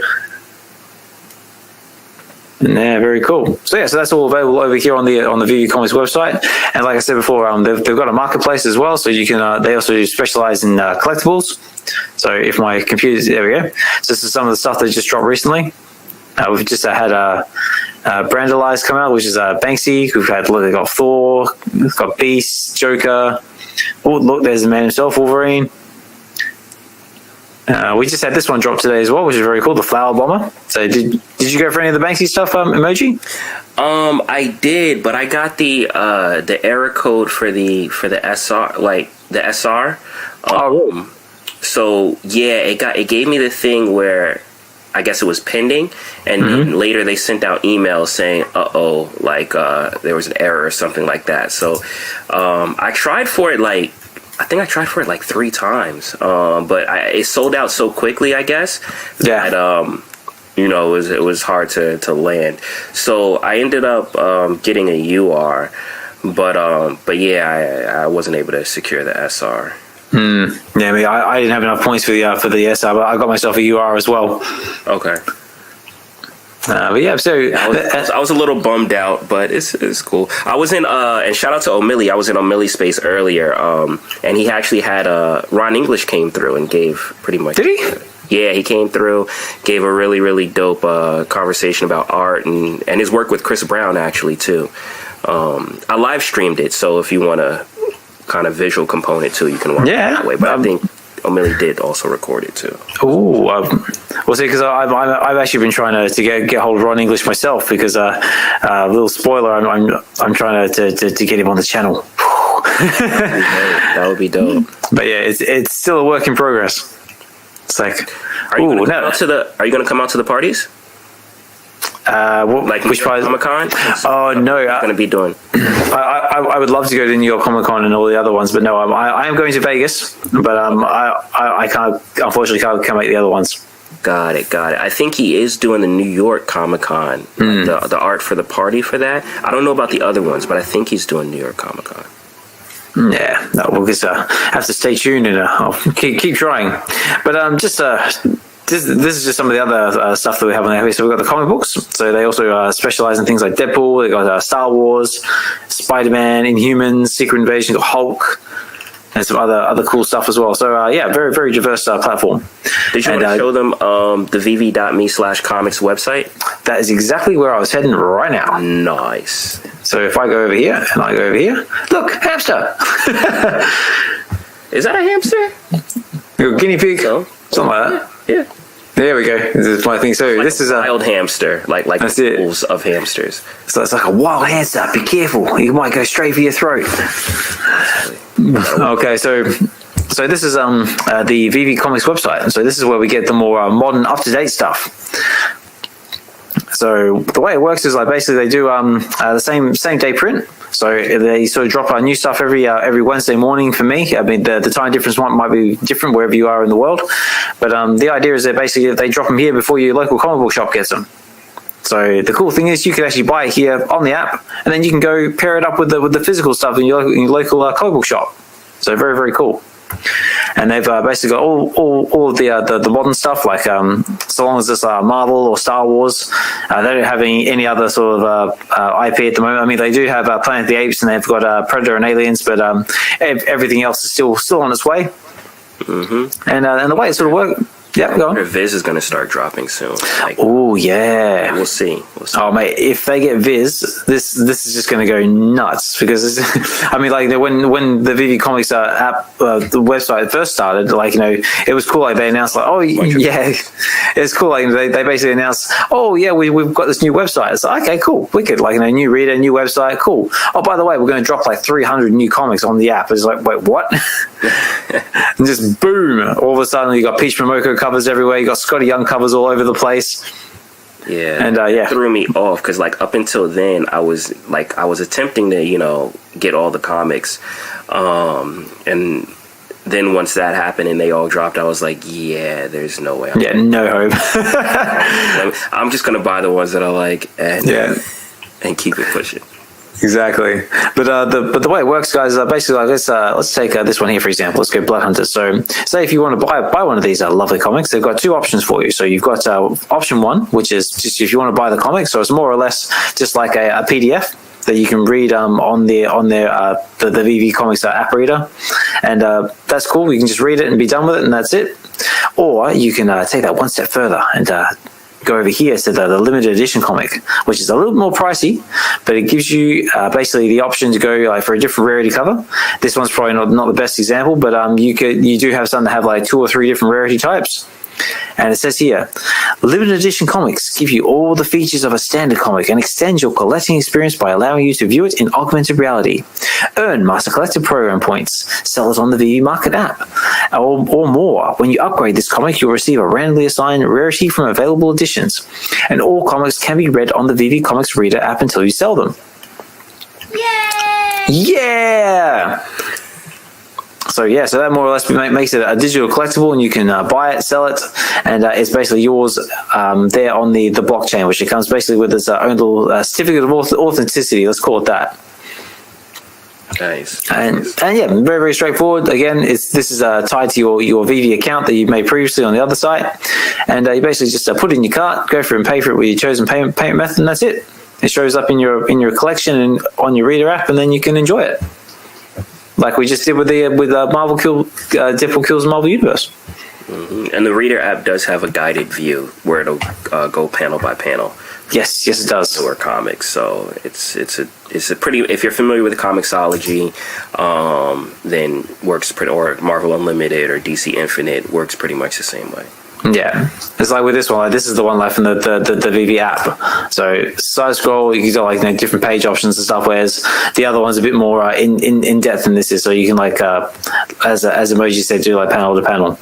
And yeah, very cool. So yeah, so that's all available over here on the VeVe Comics website. And like I said before, they've got a marketplace as well. So you can. They also specialize in collectibles. So if my computer's there, we go. So this is some of the stuff they just dropped recently. We've just had Brandalize come out, which is Banksy. We've got Thor. We've got Beast, Joker. Oh, look, there's the man himself, Wolverine. We just had this one drop today as well, which is very cool, the Flower Bomber. So did you go for any of the Banksy stuff, Emojii? I did, but I got the error code for the SR, like the SR. Really? So yeah, it gave me the thing where I guess it was pending, and then later they sent out emails saying, there was an error or something like that. So I tried for it like 3 times, but it sold out so quickly, I guess, that it was hard to land. So I ended up getting a UR, but yeah, I wasn't able to secure the SR. Yeah, I didn't have enough points for the SR, but I got myself a UR as well. Okay. But yeah, so I was a little bummed out, but it's cool. I was in and shout out to O'Milly. I was in O'Milly's space earlier, and he actually had Ron English came through and gave pretty much. Did he? Yeah, he came through, gave a really, really dope conversation about art and his work with Chris Brown, actually, too. I live streamed it, so if you want a kind of visual component, too, you can watch it that way. But I think O'Milly did also record it, too. Ooh, well, see, because I've actually been trying to get hold of Ron English myself, because a little spoiler, I'm trying to get him on the channel. That would be dope. But yeah, it's still a work in progress. It's like, are you going to come out to the parties? Like which parties? Comic-Con? Oh no, going to be doing. I would love to go to New York Comic Con and all the other ones, but no, I am going to Vegas, but I can't, unfortunately can't make the other ones. Got it. I think he is doing the New York Comic Con, the art for the party for that. I don't know about the other ones, but I think he's doing New York Comic Con. Yeah, no, we'll just have to stay tuned and I'll keep trying. But this is just some of the other stuff that we have on there. So we've got the comic books. So they also specialize in things like Deadpool. They got Star Wars, Spider-Man, Inhumans, Secret Invasion, Hulk, and some other cool stuff as well. So yeah, very, very diverse platform. Did you want to show them the VeVe.me/comics website? That is exactly where I was heading right now. Nice. So if I go over here and I go over here, look, hamster. Is that a hamster? A guinea pig, so, something like that. Yeah. There we go. This is my thing. So like this is a wild hamster, like wolves of hamsters. So it's like a wild hamster. Be careful; he might go straight for your throat. Okay, so this is the VeVe Comics website. So this is where we get the more modern, up-to-date stuff. So the way it works is like basically they do the same day print. So they sort of drop our new stuff every Wednesday morning for me. I mean, the time difference might be different wherever you are in the world. But the idea is that basically they drop them here before your local comic book shop gets them. So the cool thing is you can actually buy it here on the app, and then you can go pair it up with the physical stuff in your local comic book shop. So very, very cool. And they've basically got all of the modern stuff, like so long as it's Marvel or Star Wars. They don't have any other sort of IP at the moment. I mean, they do have Planet of the Apes, and they've got Predator and Aliens, but everything else is still on its way. Mm-hmm. And the way it sort of works. Yeah, go on. Viz is going to start dropping soon. Like, oh yeah, we'll see. Oh mate, if they get Viz, this is just going to go nuts, because I mean, like when the VeVe Comics app, the website first started, like, you know, it was cool. Like they announced, like, oh yeah, it's cool. Like they basically announced, oh yeah, we've got this new website. It's like, okay, cool, wicked. Like, you know, new reader, new website, cool. Oh, by the way, we're going to drop like 300 new comics on the app. It's like, wait, what? And just boom, all of a sudden you got Peach Momoko covers everywhere, you got Scotty Young covers all over the place. Yeah, and it threw me off, because like up until then I was attempting to, you know, get all the comics, and then once that happened and they all dropped, I was like, yeah, there's no way. No hope. I'm just gonna buy the ones that I like and keep it pushing. Exactly, but the way it works, guys, basically, like, let's take this one here for example. Let's go Blood Hunters. So, say if you want to buy one of these lovely comics, they've got two options for you. So you've got option one, which is just if you want to buy the comic. So it's more or less just like a PDF that you can read on their the VeVe Comics app reader, and that's cool. You can just read it and be done with it, and that's it. Or you can take that one step further and go over here to the limited edition comic, which is a little more pricey, but it gives you basically the option to go like for a different rarity cover. This one's probably not the best example, but you do have some that have like 2 or 3 different rarity types. And it says here, limited edition comics give you all the features of a standard comic and extend your collecting experience by allowing you to view it in augmented reality. Earn Master Collector Program points. Sell it on the VeVe Market app. Or more. When you upgrade this comic, you'll receive a randomly assigned rarity from available editions. And all comics can be read on the VeVe Comics Reader app until you sell them. Yay! Yeah! So that more or less makes it a digital collectible, and you can buy it, sell it, and it's basically yours there on the blockchain, which it comes basically with its own little certificate of authenticity. Let's call it that. Nice. And yeah, very, very straightforward. Again, this is tied to your VeVe account that you made previously on the other site, and you basically just put it in your cart, go for it and pay for it with your chosen payment method, and that's it. It shows up in your collection and on your reader app, and then you can enjoy it, like we just did with Deadpool kills Marvel Universe. Mm-hmm. And the reader app does have a guided view where it'll go panel by panel. Yes, it does. Or comics, so it's a pretty. If you're familiar with the Comixology, then works pretty, or Marvel Unlimited or DC Infinite works pretty much the same way. Yeah, it's like with this one. Like this is the one from the VeVe app. So side scroll, you got like different page options and stuff. Whereas the other one's a bit more in depth than this is. So you can like as Emojii said, do like panel to panel.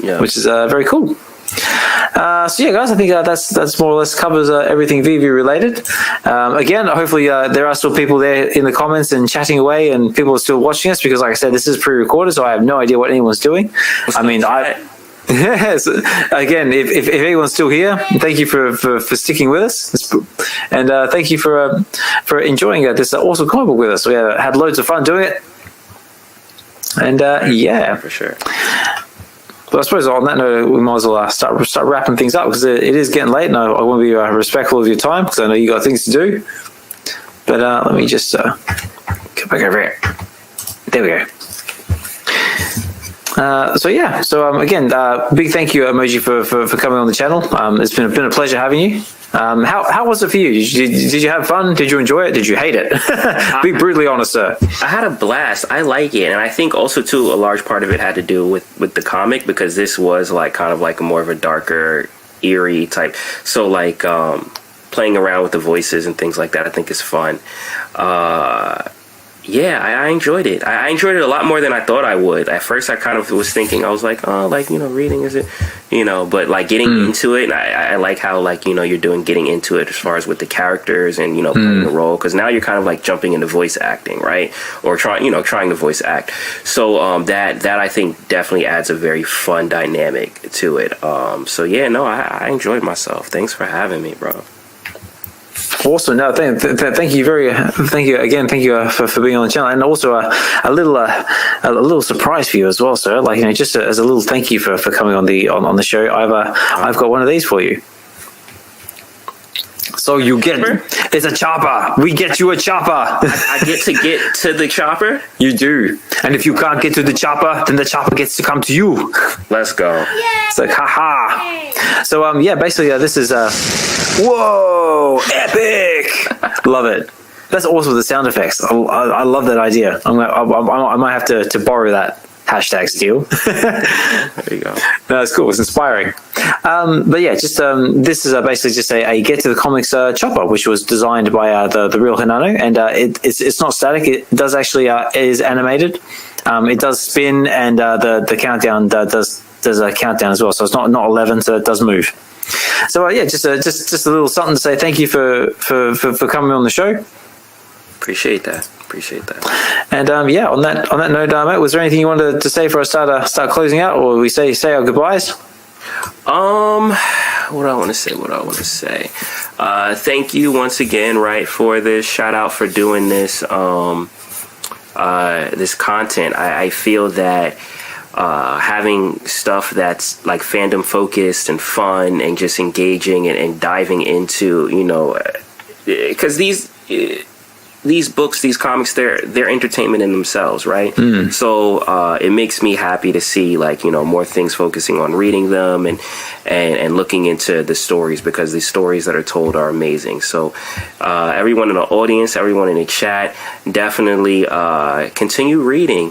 Yeah, which is very cool. So yeah, guys, I think that's more or less covers everything VeVe related. Again, hopefully there are still people there in the comments and chatting away, and people are still watching us because, like I said, this is pre-recorded, so I have no idea what anyone's doing. Yes. Again, if anyone's still here, thank you for sticking with us, and thank you for enjoying this awesome comic book with us. We had loads of fun doing it, and yeah, for sure. But I suppose on that note, we might as well start wrapping things up because it is getting late, and I want to be respectful of your time because I know you got things to do. But let me just come back over here. There we go. So yeah, again, big thank you, Emojii, for coming on the channel. It's been a pleasure having you. How was it for you? Did you have fun? Did you enjoy it? Did you hate it? Be brutally honest, sir. I had a blast. I like it, and I think also too a large part of it had to do with the comic because this was like kind of like a more of a darker, eerie type. So like playing around with the voices and things like that, I think is fun. Yeah, I enjoyed it. I enjoyed it a lot more than I thought I would. At first, I kind of was thinking, I was like, oh, like, reading, is it, but like getting into it, and I like how, like, you're getting into it as far as with the characters and, playing the role. Because now you're kind of like jumping into voice acting, right? Or trying to voice act. So that I think definitely adds a very fun dynamic to it. So yeah, no, I enjoyed myself. Thanks for having me, bro. Awesome. No, thank you again. Thank you for being on the channel, and also a little surprise for you as well, sir. Like just as a little thank you for coming on the show. I've got one of these for you. So you get it's a chopper. We get you a chopper. I get to the chopper. You do, and if you can't get to the chopper, then the chopper gets to come to you. Let's go. It's like haha. So yeah, basically this is whoa, epic! Love it. That's awesome with the sound effects. I love that idea. I might have to borrow that hashtag steal. There you go. No, it's cool. It's inspiring. But yeah, just this is basically just a Get to the Comics chopper, which was designed by the Real Hinano, and it's not static. It does actually is animated. It does spin, and the countdown does a countdown as well. So it's not 11, so it does move. So yeah, just a little something to say thank you for coming on the show. Appreciate that. And yeah, on that note, mate, was there anything you wanted to say for us start closing out, or we say our goodbyes? What do I want to say? Thank you once again, right, for this. Shout out for doing this this content. I feel that having stuff that's like fandom focused and fun and just engaging and diving into, because these books, these comics, they're entertainment in themselves, right? So it makes me happy to see more things focusing on reading them and looking into the stories, because the stories that are told are amazing. So everyone in the audience, everyone in the chat, definitely continue reading.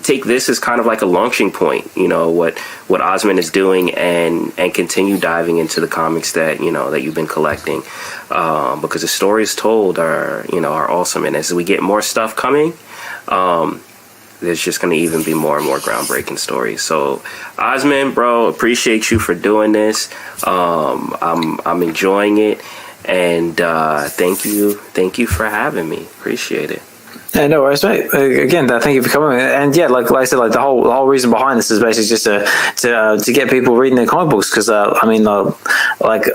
Take this as kind of like a launching point, what Ozman is doing, and continue diving into the comics that you've been collecting, because the stories told are awesome, and as we get more stuff coming, there's just going to even be more and more groundbreaking stories. So Ozman, bro, appreciate you for doing this. I'm enjoying it, and thank you for having me. Appreciate it. Yeah, no worries, mate. Again, thank you for coming. And yeah, like I said, like the whole reason behind this is basically just to get people reading their comic books. Because I mean, like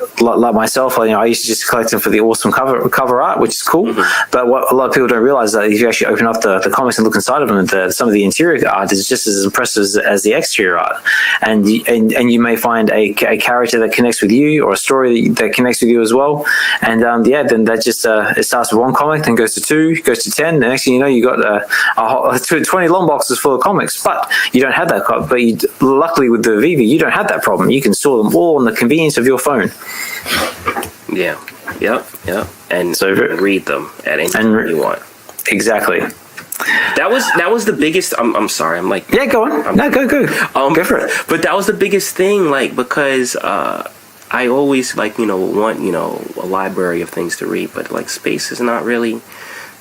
myself, I used to just collect them for the awesome cover art, which is cool. Mm-hmm. But what a lot of people don't realize is that if you actually open up the comics and look inside of them, some of the interior art is just as impressive as the exterior art. And you may find a character that connects with you, or a story that connects with you as well. And then that just it starts with one comic, then goes to 2, goes to 10. The next thing you know, you got a 20 long boxes full of comics. But you don't have that. But luckily with the VeVe, you don't have that problem. You can store them all on the convenience of your phone. Yeah. Yep. And so read them at any time you want. Exactly. That was the biggest. I'm sorry. I'm like. Yeah, go on. Go. Go for it. But that was the biggest thing, like, because I always want a library of things to read, but like space is not really,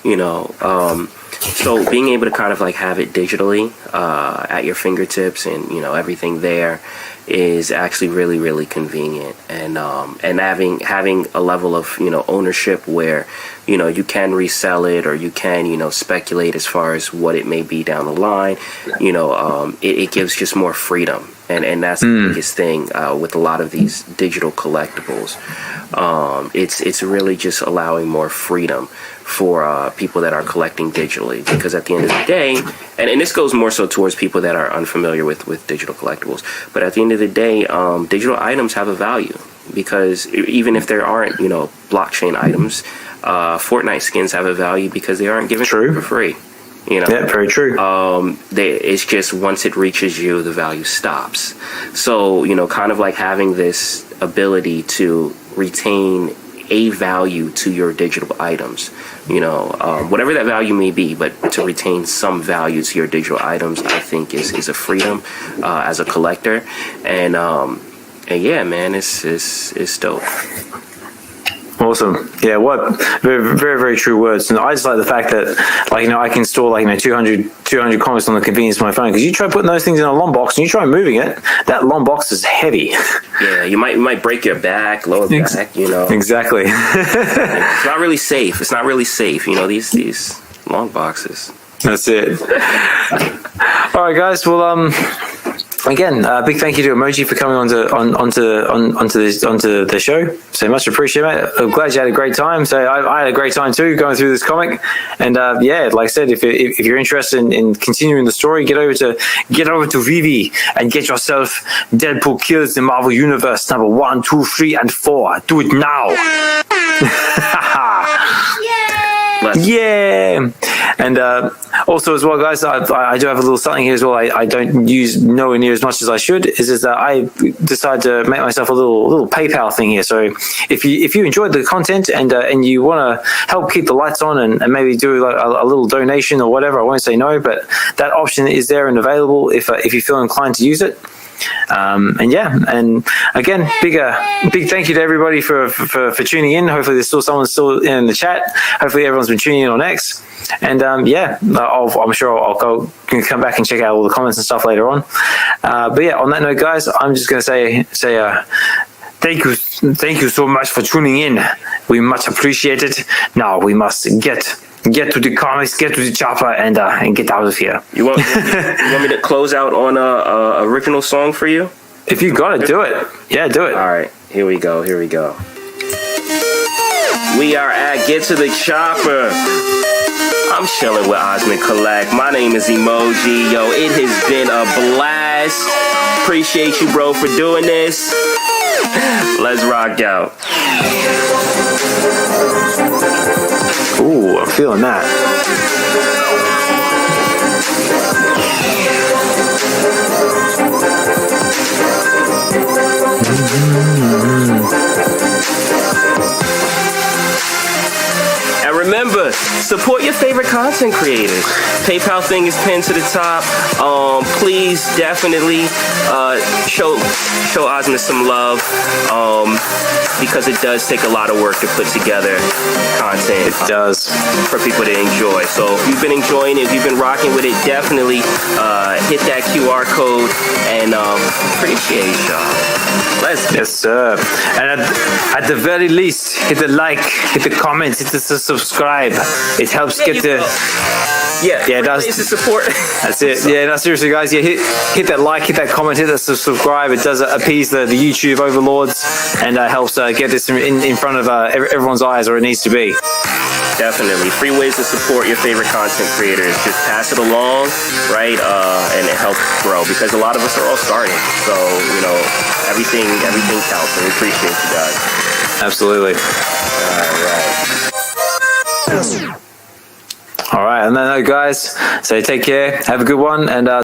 so being able to kind of like have it digitally at your fingertips and everything there is actually really, really convenient, and having a level of ownership where you can resell it, or you can speculate as far as what it may be down the line. It gives just more freedom, and that's the biggest thing with a lot of these digital collectibles. It's really just allowing more freedom for people that are collecting digitally, because at the end of the day, and this goes more so towards people that are unfamiliar with digital collectibles, but at the end of the day, digital items have a value, because even if there aren't blockchain items, Fortnite skins have a value because they aren't given for free. Yeah, very true. It's just once it reaches you, the value stops. So kind of like having this ability to retain a value to your digital items, whatever that value may be, but to retain some value to your digital items, I think is a freedom as a collector, and yeah, man, it's dope. Awesome. Yeah, what very, very, very true words. And I just like the fact that I can store 200 comics on the convenience of my phone, because you try putting those things in a long box and you try moving it, that long box is heavy. Yeah, you might break your back, lower back, Exactly. It's not really safe. These long boxes. That's it. All right, guys. Well, again, big thank you to Emojii for coming onto the show. So much appreciated, mate. I'm glad you had a great time. So I had a great time too going through this comic. And like I said, if you're interested in continuing the story, get over to VeVe and get yourself Deadpool Kills the Marvel Universe number 1, 2, 3, and 4. Do it now. Yeah. And also as well, guys, I do have a little something here as well. I don't use nowhere near as much as I should. Is that I decided to make myself a little PayPal thing here. So if you enjoyed the content and you want to help keep the lights on and maybe do a little donation or whatever, I won't say no, but that option is there and available if you feel inclined to use it. And again, big thank you to everybody for tuning in. Hopefully there's someone still in the chat. Hopefully everyone's been tuning in on X. And I'm sure I'll come back and check out all the comments and stuff later on. But yeah, on that note, guys, I'm just going to say thank you so much for tuning in. We much appreciate it. Now we must get to the comics, get to the chopper, and get out of here. You want me to close out on a original song for you? If you got it, do it. Yeah, do it. All right, here we go. We are at Get to the Chopper. I'm chilling with Ozman Collect. My name is Emojii. Yo, it has been a blast. Appreciate you, bro, for doing this. Let's rock out. Ooh, I'm feeling that. And remember, support your favorite content creators. PayPal thing is pinned to the top. Please definitely show Ozman some love, because it does take a lot of work to put together content. It does. For people to enjoy. So if you've been enjoying it, if you've been rocking with it, definitely hit that QR code, and appreciate y'all. Yes, sir. And at the very least, hit the like, hit the comments, hit the subscribe. it helps There get you to. go. Yeah, Yeah, it does. ways to support. That's it. Yeah, no, seriously, guys. Yeah, hit that like, hit that comment, hit that subscribe. It does appease the YouTube overlords and helps get this in front of everyone's eyes where it needs to be. Definitely. Free ways to support your favorite content creators. Just pass it along, right? And it helps grow because a lot of us are all starting. So, everything counts, and we appreciate you guys. Absolutely. All right. And then, guys, so take care. Have a good one. And